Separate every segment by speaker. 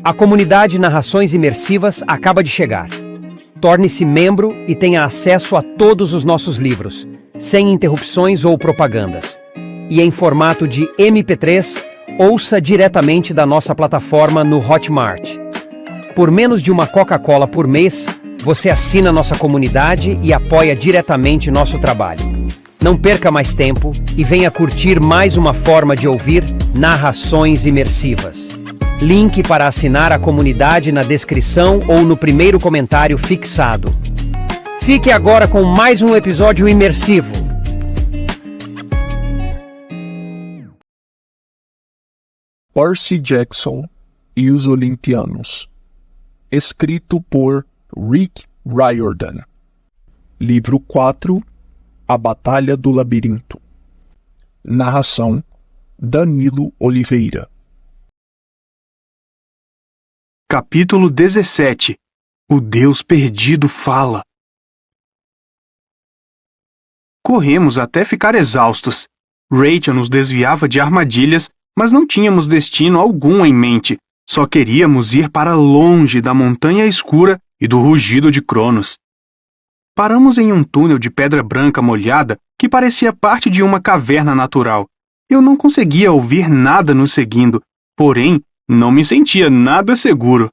Speaker 1: A comunidade Narrações Imersivas acaba de chegar. Torne-se membro e tenha acesso a todos os nossos livros, sem interrupções ou propagandas. E em formato de MP3, ouça diretamente da nossa plataforma no Hotmart. Por menos de uma Coca-Cola por mês, você assina nossa comunidade e apoia diretamente nosso trabalho. Não perca mais tempo e venha curtir mais uma forma de ouvir narrações imersivas. Link para assinar a comunidade na descrição ou no primeiro comentário fixado. Fique agora com mais um episódio imersivo.
Speaker 2: Percy Jackson e os Olimpianos. Escrito por Rick Riordan. Livro 4, A Batalha do Labirinto. Narração, Danilo Oliveira.
Speaker 3: Capítulo 17. O Deus Perdido fala. Corremos até ficar exaustos. Rachel nos desviava de armadilhas, mas não tínhamos destino algum em mente. Só queríamos ir para longe da montanha escura e do rugido de Cronos. Paramos em um túnel de pedra branca molhada que parecia parte de uma caverna natural. Eu não conseguia ouvir nada nos seguindo, porém, não me sentia nada seguro.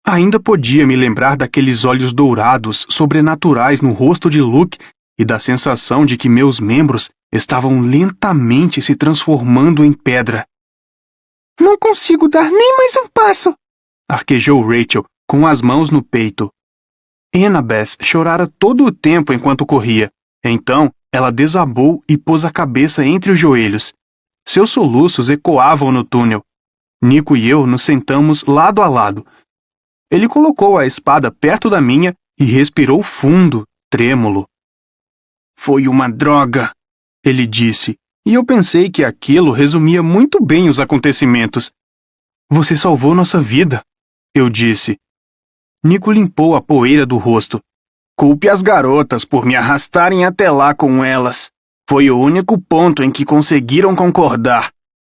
Speaker 3: Ainda podia me lembrar daqueles olhos dourados, sobrenaturais no rosto de Luke e da sensação de que meus membros estavam lentamente se transformando em pedra. Não consigo dar nem mais um passo, arquejou Rachel, com as mãos no peito. Annabeth chorara todo o tempo enquanto corria. Então, ela desabou e pôs a cabeça entre os joelhos. Seus soluços ecoavam no túnel. Nico e eu nos sentamos lado a lado. Ele colocou a espada perto da minha e respirou fundo, trêmulo. Foi uma droga, ele disse, e eu pensei que aquilo resumia muito bem os acontecimentos. Você salvou nossa vida, eu disse. Nico limpou a poeira do rosto. Culpe as garotas por me arrastarem até lá com elas. Foi o único ponto em que conseguiram concordar.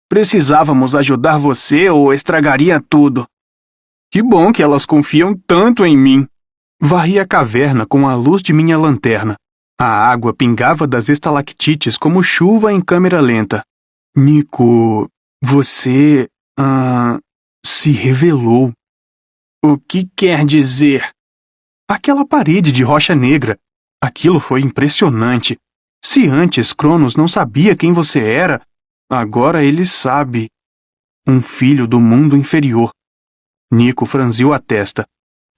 Speaker 3: Precisávamos ajudar você ou estragaria tudo. Que bom que elas confiam tanto em mim. Varri a caverna com a luz de minha lanterna. A água pingava das estalactites como chuva em câmera lenta. Nico, você... se revelou. O que quer dizer? Aquela parede de rocha negra. Aquilo foi impressionante. Se antes Cronos não sabia quem você era, agora ele sabe. Um filho do mundo inferior. Nico franziu a testa.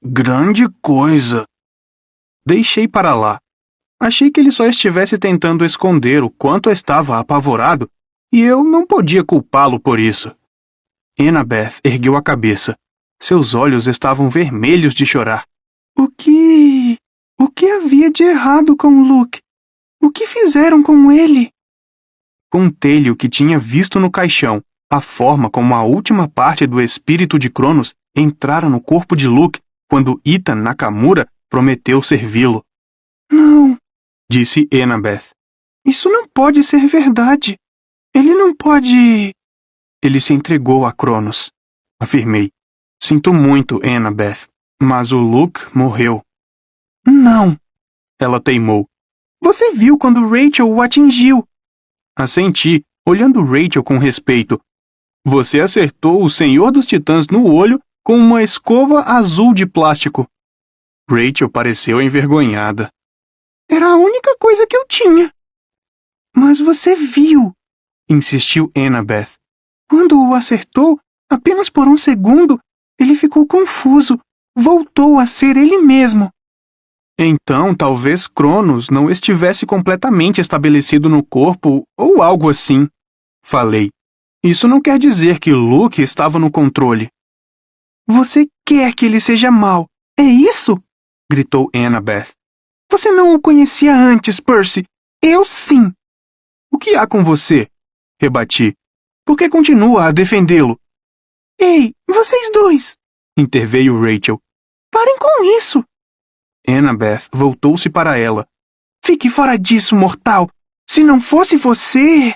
Speaker 3: Grande coisa. Deixei para lá. Achei que ele só estivesse tentando esconder o quanto estava apavorado, e eu não podia culpá-lo por isso. Annabeth ergueu a cabeça. Seus olhos estavam vermelhos de chorar. O que havia de errado com Luke? O que fizeram com ele? Contei-lhe o que tinha visto no caixão, a forma como a última parte do espírito de Cronos entrara no corpo de Luke quando Ethan Nakamura prometeu servi-lo. Não, disse Annabeth. Isso não pode ser verdade. Ele não pode... Ele se entregou a Cronos, afirmei. Sinto muito, Annabeth, mas o Luke morreu. Não, ela teimou. Você viu quando Rachel o atingiu. Assenti, olhando Rachel com respeito. Você acertou o Senhor dos Titãs no olho com uma escova azul de plástico. Rachel pareceu envergonhada. Era a única coisa que eu tinha. Mas você viu, insistiu Annabeth. Quando o acertou, apenas por um segundo, ele ficou confuso. Voltou a ser ele mesmo. Então, talvez Cronos não estivesse completamente estabelecido no corpo ou algo assim, falei. Isso não quer dizer que Luke estava no controle. Você quer que ele seja mau, é isso? Gritou Annabeth. Você não o conhecia antes, Percy. Eu sim. O que há com você? Rebati. Por que continua a defendê-lo? Ei, vocês dois! Interveio Rachel. Parem com isso! Annabeth voltou-se para ela. Fique fora disso, mortal! Se não fosse você...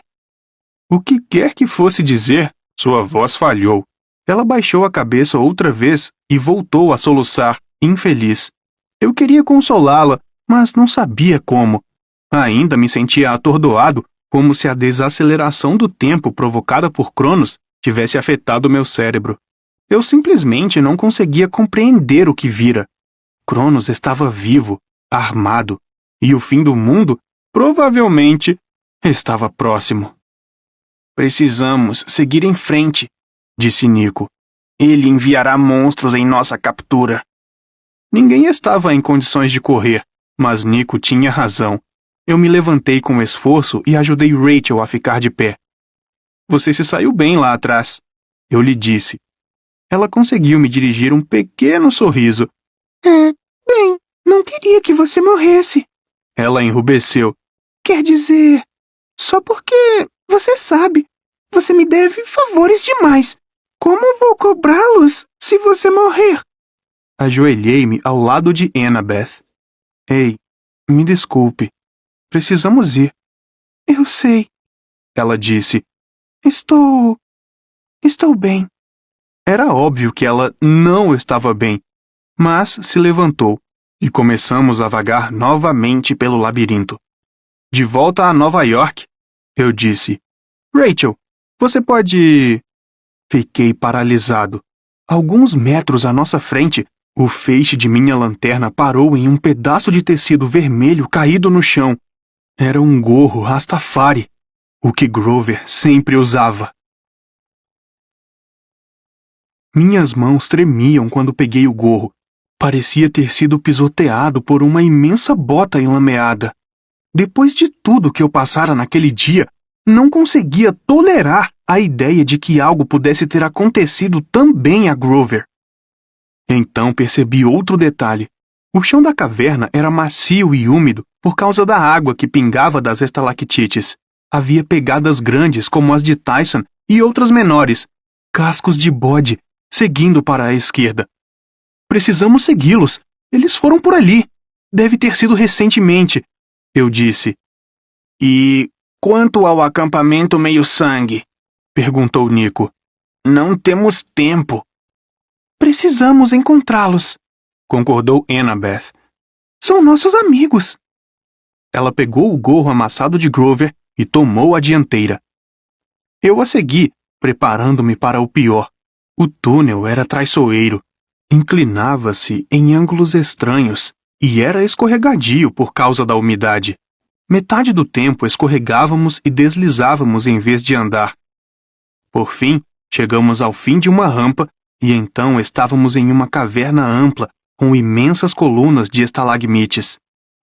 Speaker 3: O que quer que fosse dizer, sua voz falhou. Ela baixou a cabeça outra vez e voltou a soluçar, infeliz. Eu queria consolá-la, mas não sabia como. Ainda me sentia atordoado, como se a desaceleração do tempo provocada por Cronos tivesse afetado meu cérebro. Eu simplesmente não conseguia compreender o que vira. Cronos estava vivo, armado, e o fim do mundo, provavelmente, estava próximo. Precisamos seguir em frente, disse Nico. Ele enviará monstros em nossa captura. Ninguém estava em condições de correr, mas Nico tinha razão. Eu me levantei com esforço e ajudei Rachel a ficar de pé. Você se saiu bem lá atrás, eu lhe disse. Ela conseguiu me dirigir um pequeno sorriso. Bem, não queria que você morresse. Ela enrubesceu. Quer dizer, só porque, você sabe, você me deve favores demais. Como vou cobrá-los se você morrer? Ajoelhei-me ao lado de Annabeth. Ei, me desculpe. Precisamos ir. Eu sei, ela disse. Estou bem. Era óbvio que ela não estava bem, mas se levantou e começamos a vagar novamente pelo labirinto. De volta a Nova York, eu disse. Rachel, você pode... Fiquei paralisado. Alguns metros à nossa frente, o feixe de minha lanterna parou em um pedaço de tecido vermelho caído no chão. Era um gorro Rastafari, o que Grover sempre usava. Minhas mãos tremiam quando peguei o gorro. Parecia ter sido pisoteado por uma imensa bota enlameada. Depois de tudo que eu passara naquele dia, não conseguia tolerar a ideia de que algo pudesse ter acontecido também a Grover. Então percebi outro detalhe. O chão da caverna era macio e úmido por causa da água que pingava das estalactites. Havia pegadas grandes como as de Tyson e outras menores, cascos de bode, seguindo para a esquerda. Precisamos segui-los. Eles foram por ali. Deve ter sido recentemente, eu disse. E quanto ao acampamento meio-sangue? Perguntou Nico. Não temos tempo. Precisamos encontrá-los, concordou Annabeth. São nossos amigos. Ela pegou o gorro amassado de Grover e tomou a dianteira. Eu a segui, preparando-me para o pior. O túnel era traiçoeiro. Inclinava-se em ângulos estranhos e era escorregadio por causa da umidade. Metade do tempo escorregávamos e deslizávamos em vez de andar. Por fim, chegamos ao fim de uma rampa e então estávamos em uma caverna ampla com imensas colunas de estalagmites.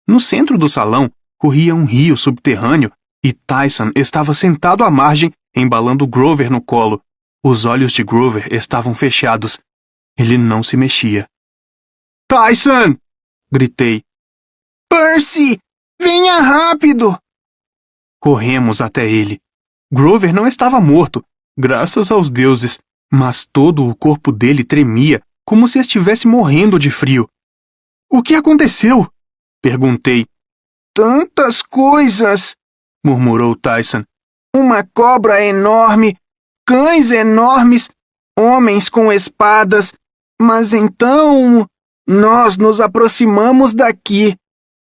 Speaker 3: No centro do salão corria um rio subterrâneo e Tyson estava sentado à margem, embalando Grover no colo. Os olhos de Grover estavam fechados. Ele não se mexia. Tyson! Gritei. Percy! Venha rápido! Corremos até ele. Grover não estava morto, graças aos deuses, mas todo o corpo dele tremia, como se estivesse morrendo de frio. O que aconteceu? Perguntei. Tantas coisas! Murmurou Tyson. Uma cobra enorme, cães enormes, homens com espadas. Mas então, nós nos aproximamos daqui.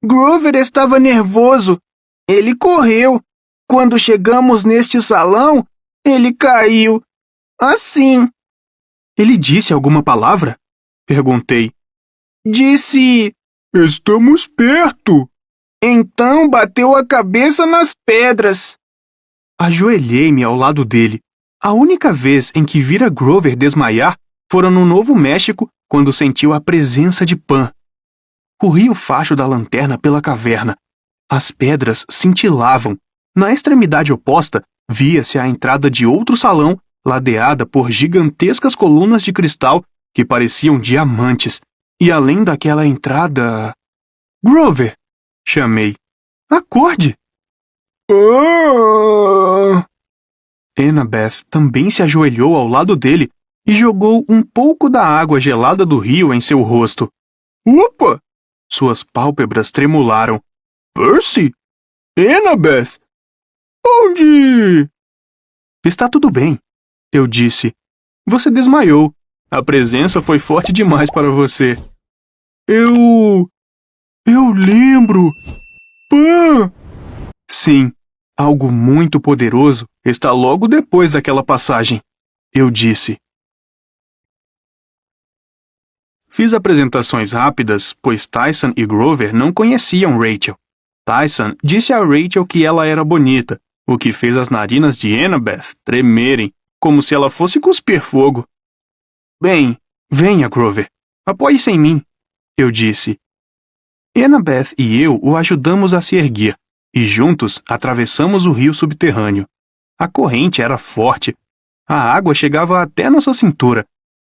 Speaker 3: Grover estava nervoso. Ele correu. Quando chegamos neste salão, ele caiu. Assim. Ele disse alguma palavra? Perguntei. Disse... Estamos perto. Então bateu a cabeça nas pedras. Ajoelhei-me ao lado dele. A única vez em que vira Grover desmaiar fora no Novo México, quando sentiu a presença de Pan. Corri o facho da lanterna pela caverna. As pedras cintilavam. Na extremidade oposta, via-se a entrada de outro salão, ladeada por gigantescas colunas de cristal que pareciam diamantes. E além daquela entrada... Grover! Chamei. Acorde! Annabeth também se ajoelhou ao lado dele e jogou um pouco da água gelada do rio em seu rosto. Opa! Suas pálpebras tremularam. Percy? Annabeth? Onde? Está tudo bem, eu disse. Você desmaiou. A presença foi forte demais para você. Eu lembro. Pan! Sim, algo muito poderoso está logo depois daquela passagem. Eu disse. Fiz apresentações rápidas, pois Tyson e Grover não conheciam Rachel. Tyson disse a Rachel que ela era bonita, o que fez as narinas de Annabeth tremerem, como se ela fosse cuspir fogo. Bem, venha, Grover. Apoie-se em mim, eu disse. Annabeth e eu o ajudamos a se erguer, e juntos atravessamos o rio subterrâneo. A corrente era forte. A água chegava até nossa cintura.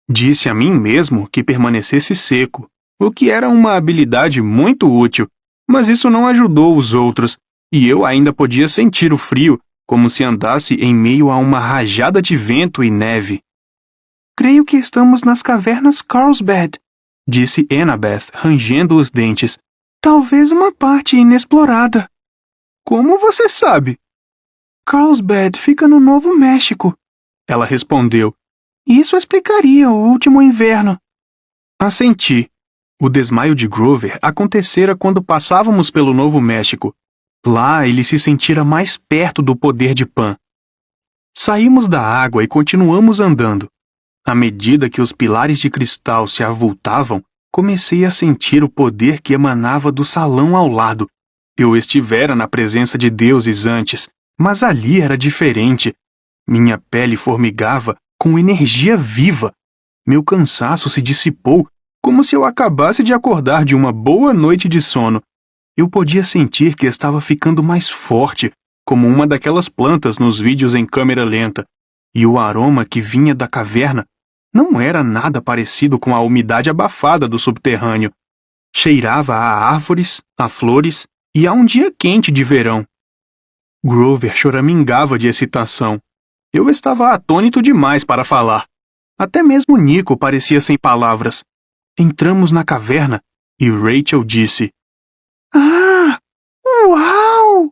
Speaker 3: Disse a mim mesmo que permanecesse seco, o que era uma habilidade muito útil, mas isso não ajudou os outros, e eu ainda podia sentir o frio, como se andasse em meio a uma rajada de vento e neve. Creio que estamos nas cavernas Carlsbad, disse Annabeth, rangendo os dentes. Talvez uma parte inexplorada. Como você sabe? Carlsbad fica no Novo México, ela respondeu. Isso explicaria o último inverno. Assenti. O desmaio de Grover acontecera quando passávamos pelo Novo México. Lá ele se sentira mais perto do poder de Pan. Saímos da água e continuamos andando. À medida que os pilares de cristal se avultavam, comecei a sentir o poder que emanava do salão ao lado. Eu estivera na presença de deuses antes, mas ali era diferente. Minha pele formigava com energia viva. Meu cansaço se dissipou, como se eu acabasse de acordar de uma boa noite de sono. Eu podia sentir que estava ficando mais forte, como uma daquelas plantas nos vídeos em câmera lenta, e o aroma que vinha da caverna não era nada parecido com a umidade abafada do subterrâneo. Cheirava a árvores, a flores e a um dia quente de verão. Grover choramingava de excitação. Eu estava atônito demais para falar. Até mesmo Nico parecia sem palavras. Entramos na caverna e Rachel disse: Ah! Uau!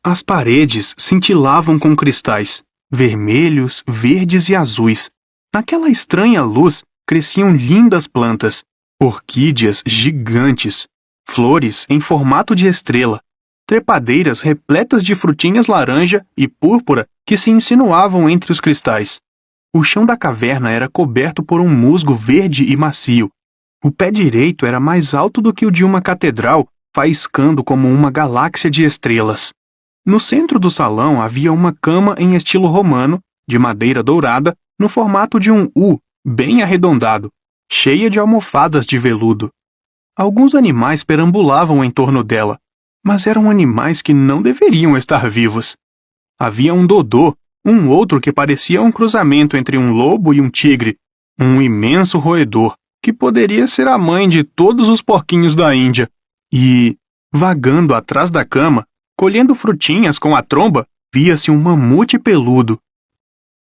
Speaker 3: As paredes cintilavam com cristais, vermelhos, verdes e azuis. Naquela estranha luz cresciam lindas plantas, orquídeas gigantes, flores em formato de estrela, trepadeiras repletas de frutinhas laranja e púrpura que se insinuavam entre os cristais. O chão da caverna era coberto por um musgo verde e macio. O pé direito era mais alto do que o de uma catedral, faiscando como uma galáxia de estrelas. No centro do salão havia uma cama em estilo romano, de madeira dourada, no formato de um U, bem arredondado, cheia de almofadas de veludo. Alguns animais perambulavam em torno dela, mas eram animais que não deveriam estar vivos. Havia um dodô, um outro que parecia um cruzamento entre um lobo e um tigre, um imenso roedor, que poderia ser a mãe de todos os porquinhos da Índia, e, vagando atrás da cama, colhendo frutinhas com a tromba, via-se um mamute peludo.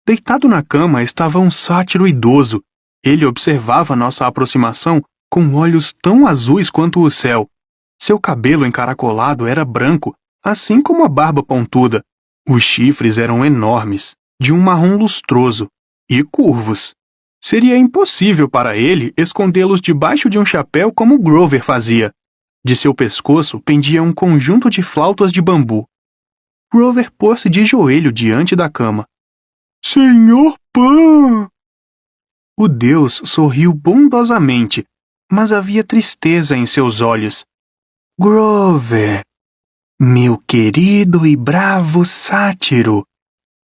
Speaker 3: Deitado na cama estava um sátiro idoso. Ele observava nossa aproximação com olhos tão azuis quanto o céu. Seu cabelo encaracolado era branco, assim como a barba pontuda. Os chifres eram enormes, de um marrom lustroso, e curvos. Seria impossível para ele escondê-los debaixo de um chapéu como Grover fazia. De seu pescoço pendia um conjunto de flautas de bambu. Grover pôs-se de joelho diante da cama. Senhor Pan! O deus sorriu bondosamente, mas havia tristeza em seus olhos. Grover, meu querido e bravo sátiro,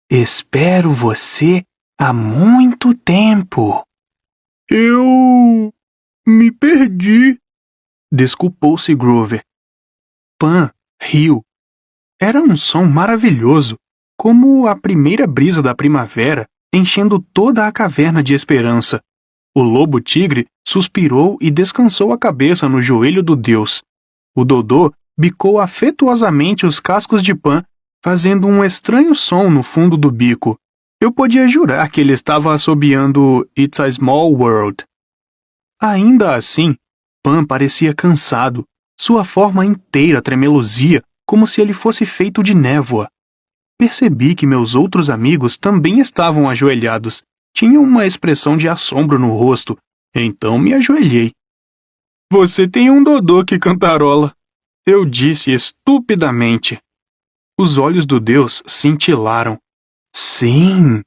Speaker 3: espero você há muito tempo. Eu me perdi, desculpou-se Grover. Pan riu. Era um som maravilhoso, como a primeira brisa da primavera enchendo toda a caverna de esperança. O lobo-tigre suspirou e descansou a cabeça no joelho do deus. O dodô bicou afetuosamente os cascos de Pan, fazendo um estranho som no fundo do bico. Eu podia jurar que ele estava assobiando It's a Small World. Ainda assim, Pan parecia cansado. Sua forma inteira tremeluzia, como se ele fosse feito de névoa. Percebi que meus outros amigos também estavam ajoelhados. Tinha uma expressão de assombro no rosto, então me ajoelhei. Você tem um Dodô que cantarola, eu disse estupidamente. Os olhos do Deus cintilaram. Sim,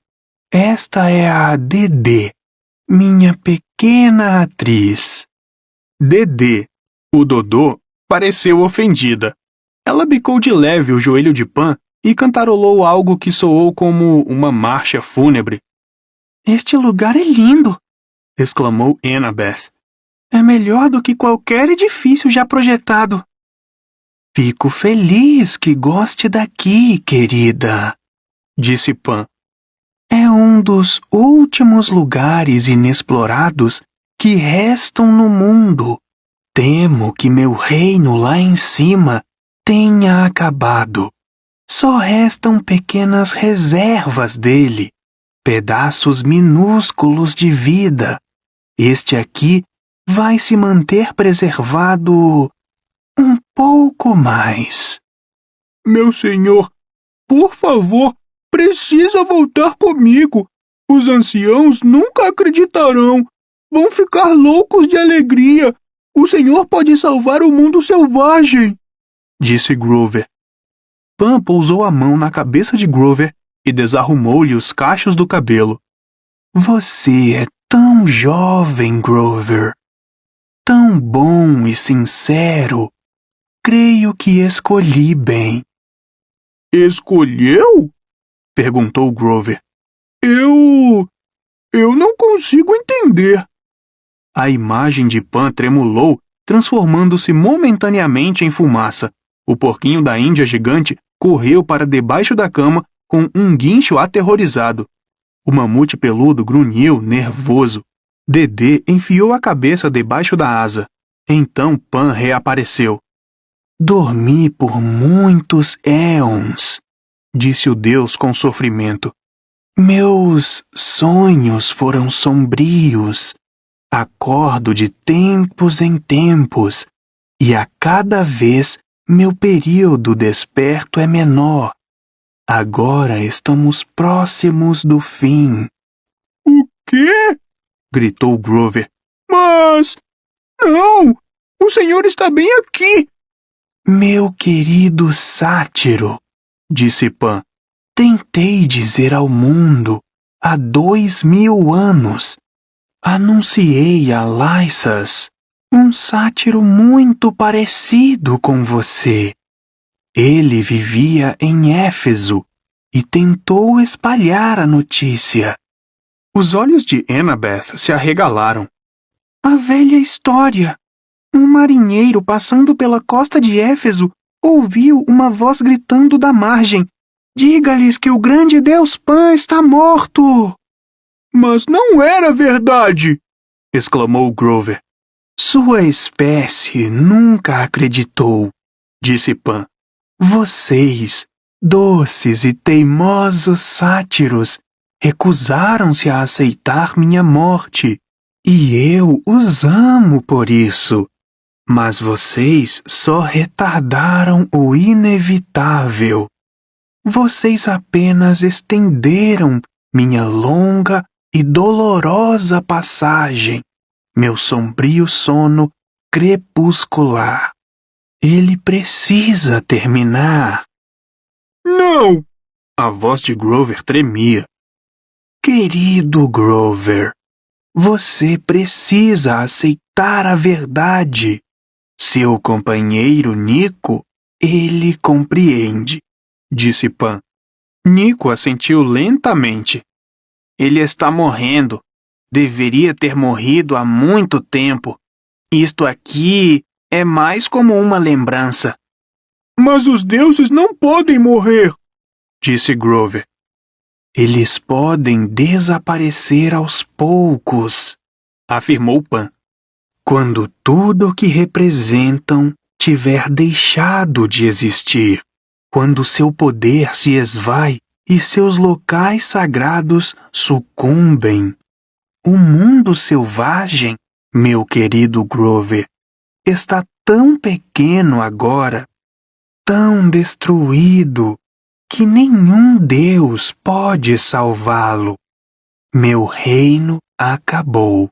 Speaker 3: esta é a Dedê, minha pequena atriz. Dedê, o Dodô, pareceu ofendida. Ela bicou de leve o joelho de Pan e cantarolou algo que soou como uma marcha fúnebre. Este lugar é lindo, exclamou Annabeth. É melhor do que qualquer edifício já projetado. Fico feliz que goste daqui, querida, disse Pan. É um dos últimos lugares inexplorados que restam no mundo. Temo que meu reino lá em cima tenha acabado. Só restam pequenas reservas dele, pedaços minúsculos de vida. Este aqui vai se manter preservado um pouco mais. Meu senhor, por favor, precisa voltar comigo. Os anciãos nunca acreditarão. Vão ficar loucos de alegria. O senhor pode salvar o mundo selvagem, disse Grover. Pan pousou a mão na cabeça de Grover e desarrumou-lhe os cachos do cabelo. Você é tão jovem, Grover. Tão bom e sincero. Creio que escolhi bem. Escolheu? Perguntou Grover. Eu não consigo entender. A imagem de Pan tremulou, transformando-se momentaneamente em fumaça. O porquinho da Índia gigante correu para debaixo da cama com um guincho aterrorizado. O mamute peludo grunhiu, nervoso. Dedê enfiou a cabeça debaixo da asa. Então Pan reapareceu. Dormi por muitos éons, disse o Deus com sofrimento. Meus sonhos foram sombrios. Acordo de tempos em tempos, e a cada vez meu período desperto é menor. Agora estamos próximos do fim. O quê? Gritou Grover. Mas... não! O senhor está bem aqui! Meu querido sátiro, disse Pan, tentei dizer ao mundo há 2000 anos. Anunciei a Lycus, um sátiro muito parecido com você. Ele vivia em Éfeso e tentou espalhar a notícia. Os olhos de Annabeth se arregalaram. A velha história. Um marinheiro passando pela costa de Éfeso ouviu uma voz gritando da margem. Diga-lhes que o grande deus Pan está morto. Mas não era verdade, exclamou Grover. Sua espécie nunca acreditou, disse Pan. Vocês, doces e teimosos sátiros, recusaram-se a aceitar minha morte, e eu os amo por isso. Mas vocês só retardaram o inevitável. Vocês apenas estenderam minha longa e dolorosa passagem, meu sombrio sono crepuscular. Ele precisa terminar. Não! A voz de Grover tremia. Querido Grover, você precisa aceitar a verdade. Seu companheiro Nico, ele compreende, disse Pan. Nico assentiu lentamente. Ele está morrendo. Deveria ter morrido há muito tempo. Isto aqui é mais como uma lembrança. Mas os deuses não podem morrer, disse Grover. Eles podem desaparecer aos poucos, afirmou Pan. Quando tudo o que representam tiver deixado de existir, quando seu poder se esvai e seus locais sagrados sucumbem. O mundo selvagem, meu querido Grover, está tão pequeno agora, tão destruído, que nenhum Deus pode salvá-lo. Meu reino acabou.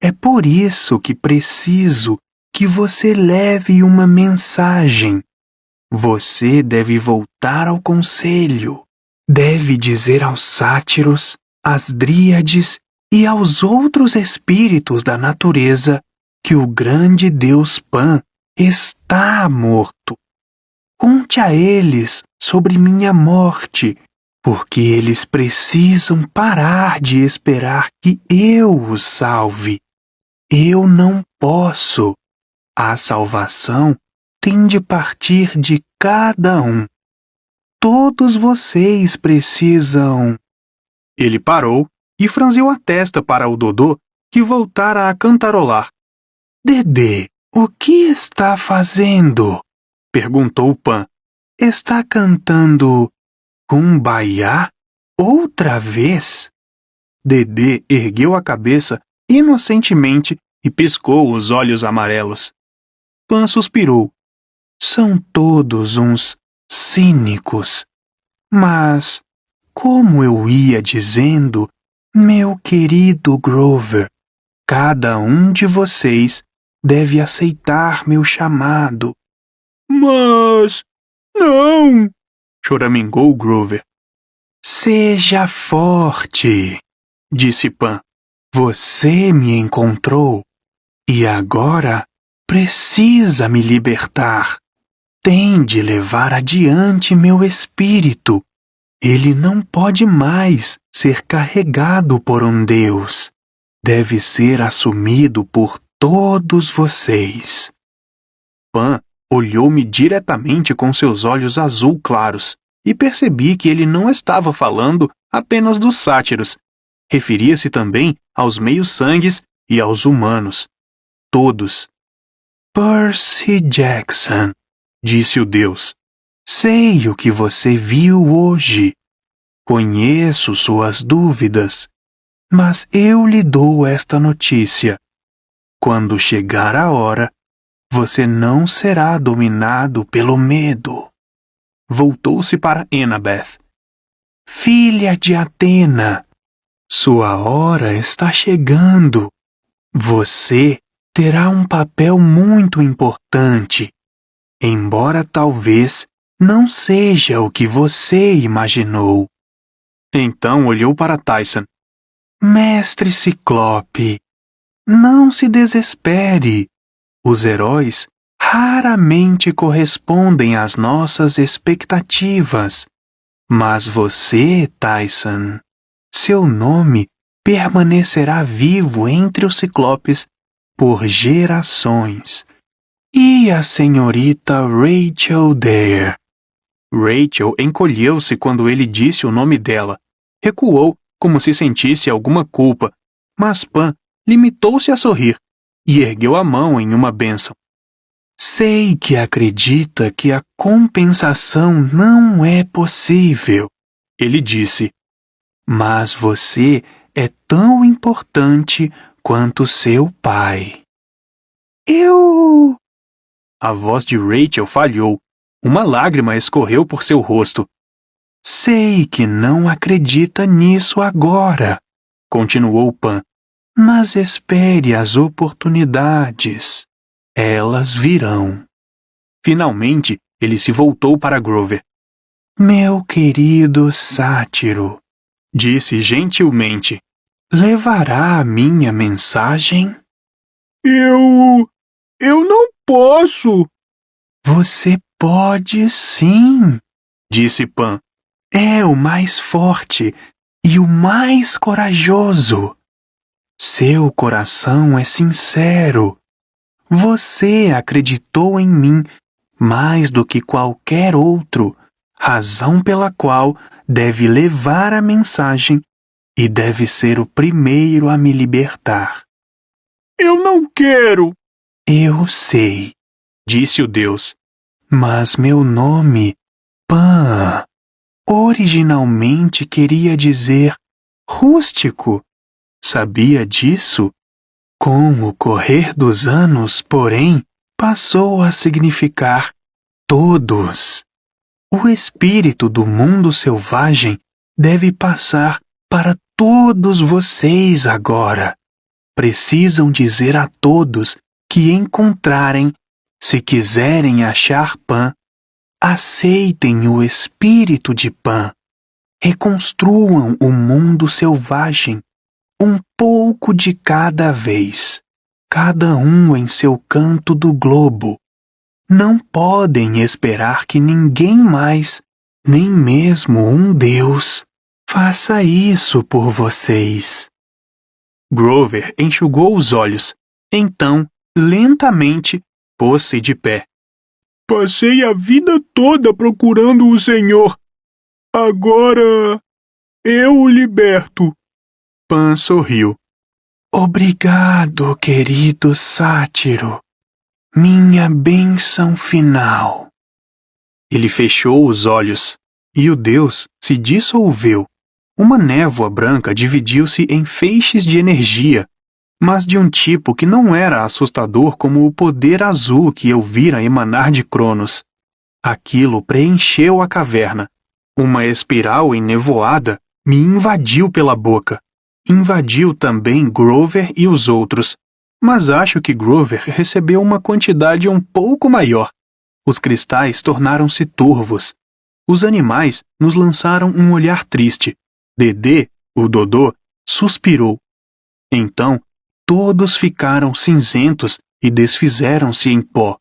Speaker 3: É por isso que preciso que você leve uma mensagem. Você deve voltar ao conselho. Deve dizer aos sátiros, às dríades e aos outros espíritos da natureza que o grande deus Pan está morto. Conte a eles sobre minha morte, porque eles precisam parar de esperar que eu os salve. Eu não posso. A salvação tem de partir de cada um. Todos vocês precisam... Ele parou e franziu a testa para o Dodô, que voltara a cantarolar. Dedê, o que está fazendo? Perguntou Pan. Está cantando Kumbaya outra vez? Dedê ergueu a cabeça inocentemente e piscou os olhos amarelos. Pan suspirou. São todos uns cínicos. Mas, como eu ia dizendo, meu querido Grover, cada um de vocês deve aceitar meu chamado. Mas... não! Choramingou Grover. Seja forte, disse Pan. Você me encontrou e agora precisa me libertar. Tem de levar adiante meu espírito. Ele não pode mais ser carregado por um deus. Deve ser assumido por todos vocês. Pan olhou-me diretamente com seus olhos azul claros e percebi que ele não estava falando apenas dos sátiros. Referia-se também aos meios-sangues e aos humanos. Todos. Percy Jackson, disse o deus. Sei o que você viu hoje. Conheço suas dúvidas, mas eu lhe dou esta notícia. Quando chegar a hora, você não será dominado pelo medo. Voltou-se para Annabeth. Filha de Atena, sua hora está chegando. Você terá um papel muito importante, embora talvez não seja o que você imaginou. Então olhou para Tyson. Mestre Ciclope, não se desespere. Os heróis raramente correspondem às nossas expectativas. Mas você, Tyson, seu nome permanecerá vivo entre os ciclopes por gerações. E a senhorita Rachel Dare? Rachel encolheu-se quando ele disse o nome dela. Recuou, como se sentisse alguma culpa, mas Pan limitou-se a sorrir e ergueu a mão em uma bênção. Sei que acredita que a compensação não é possível, ele disse. Mas você é tão importante quanto seu pai. A voz de Rachel falhou. Uma lágrima escorreu por seu rosto. Sei que não acredita nisso agora, continuou Pan. Mas espere as oportunidades. Elas virão. Finalmente, ele se voltou para Grover. Meu querido sátiro, disse gentilmente, levará a minha mensagem? Eu não posso. Você pode sim, disse Pan. É o mais forte e o mais corajoso. Seu coração é sincero. Você acreditou em mim mais do que qualquer outro, razão pela qual deve levar a mensagem e deve ser o primeiro a me libertar. Eu não quero. Eu sei, disse o deus, mas meu nome, Pan, originalmente queria dizer rústico. Sabia disso? Com o correr dos anos, porém, passou a significar todos. O espírito do mundo selvagem deve passar para Todos vocês agora precisam dizer a todos que encontrarem, se quiserem achar Pan, aceitem o espírito de Pan. Reconstruam o mundo selvagem, um pouco de cada vez, cada um em seu canto do globo. Não podem esperar que ninguém mais, nem mesmo um Deus, faça isso por vocês. Grover enxugou os olhos. Então, lentamente, pôs-se de pé. Passei a vida toda procurando o Senhor. Agora, eu o liberto. Pan sorriu. Obrigado, querido sátiro. Minha bênção final. Ele fechou os olhos, e o Deus se dissolveu. Uma névoa branca dividiu-se em feixes de energia, mas de um tipo que não era assustador como o poder azul que eu vira emanar de Cronos. Aquilo preencheu a caverna. Uma espiral enevoada me invadiu pela boca. Invadiu também Grover e os outros, mas acho que Grover recebeu uma quantidade um pouco maior. Os cristais tornaram-se turvos. Os animais nos lançaram um olhar triste. Dedê, o Dodô, suspirou. Então, todos ficaram cinzentos e desfizeram-se em pó.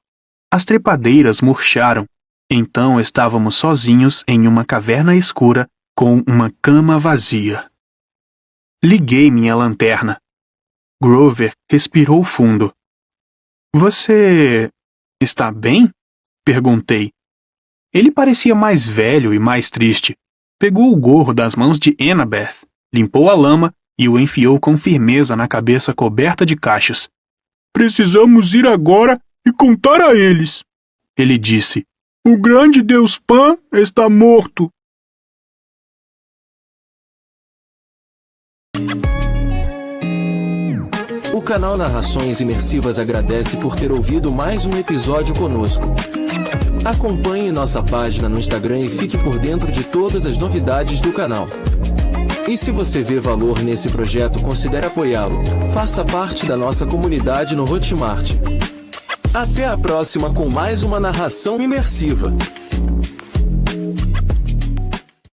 Speaker 3: As trepadeiras murcharam. Então estávamos sozinhos em uma caverna escura com uma cama vazia. Liguei minha lanterna. Grover respirou fundo. Você está bem? Perguntei. Ele parecia mais velho e mais triste. Pegou o gorro das mãos de Annabeth, limpou a lama e o enfiou com firmeza na cabeça coberta de cachos. Precisamos ir agora e contar a eles, ele disse. O grande Deus Pan está morto.
Speaker 4: O canal Narrações Imersivas agradece por ter ouvido mais um episódio conosco. Acompanhe nossa página no Instagram e fique por dentro de todas as novidades do canal. E se você vê valor nesse projeto, considere apoiá-lo. Faça parte da nossa comunidade no Hotmart. Até a próxima com mais uma narração imersiva.